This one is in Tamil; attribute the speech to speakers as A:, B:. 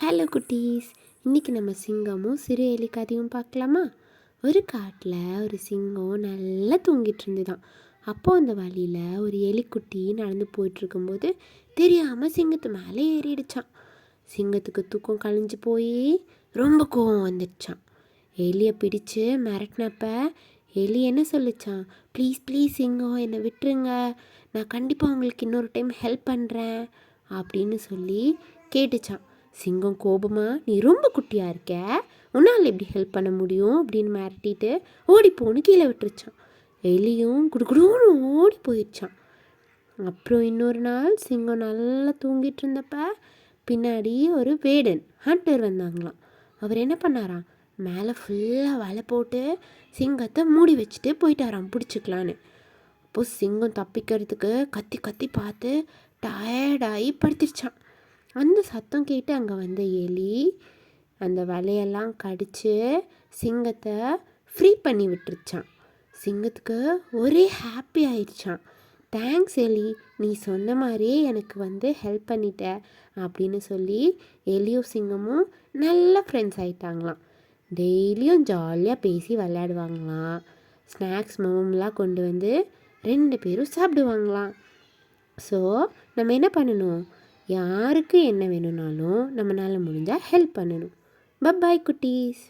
A: ஹலோ குட்டீஸ், இன்றைக்கி நம்ம சிங்கமும் சிறு எலி கதையும் பார்க்கலாமா? ஒரு காட்டில் ஒரு சிங்கம் நல்லா தூங்கிட்டு இருந்துதான். அப்போது அந்த வழியில் ஒரு எலிக்குட்டி நடந்து போயிட்டுருக்கும்போது தெரியாமல் சிங்கத்து மேலே ஏறிடுச்சான். சிங்கத்துக்கு தூக்கம் கழிஞ்சு போய் ரொம்ப கோவம் வந்துடுச்சான். எலியை பிடிச்சு மிரட்டினப்ப எலி என்ன சொல்லிச்சான், ப்ளீஸ் ப்ளீஸ் சிங்கம் என்னை விட்டுருங்க, நான் கண்டிப்பாக உங்களுக்கு இன்னொரு டைம் ஹெல்ப் பண்ணுறேன் அப்படின்னு சொல்லி கேட்டுச்சான். சிங்கம் கோபமா, நீ ரொம்ப குட்டியாக இருக்க, உன்னால் எப்படி ஹெல்ப் பண்ண முடியும் அப்படின்னு மிரட்டிட்டு ஓடிப்போன்னு கீழே விட்டுருச்சான். எலியும் குடுகுடுன்னு ஓடி போயிடுச்சான். அப்புறம் இன்னொரு நாள் சிங்கம் நல்லா தூங்கிட்டு இருந்தப்ப பின்னாடி ஒரு வேடன் ஹண்டர் வந்தாங்களாம். அவர் என்ன பண்ணாராம், மேலே ஃபுல்லாக வலை போட்டு சிங்கத்தை மூடி வச்சுட்டு போயிட்டாராம் பிடிச்சிக்கலான்னு. அப்போது சிங்கம் தப்பிக்கிறதுக்கு கத்தி கத்தி பார்த்து டயர்டாகி படுத்திருச்சான். அந்த சத்தம் கேட்டு அங்கே வந்த எலி அந்த வலையெல்லாம் கடித்து சிங்கத்தை ஃப்ரீ பண்ணி விட்டுருச்சான். சிங்கத்துக்கு ஒரே ஹாப்பி ஆயிடுச்சான். தேங்க்ஸ் எலி, நீ சொன்ன மாதிரியே எனக்கு ஹெல்ப் பண்ணிட்ட அப்படின்னு சொல்லி எலியும் சிங்கமும் நல்ல ஃப்ரெண்ட்ஸ் ஆகிட்டாங்களாம். டெய்லியும் ஜாலியாக பேசி விளையாடுவாங்களாம். ஸ்நாக்ஸ் மோம்லாம் கொண்டு வந்து 2 பேரும் சாப்பிடுவாங்களாம். ஸோ நம்ம என்ன பண்ணணும், யாருக்கு என்ன வேணும்னாலும் நம்மளால் முடிஞ்சால் ஹெல்ப் பண்ணணும். பை குட்டீஸ்.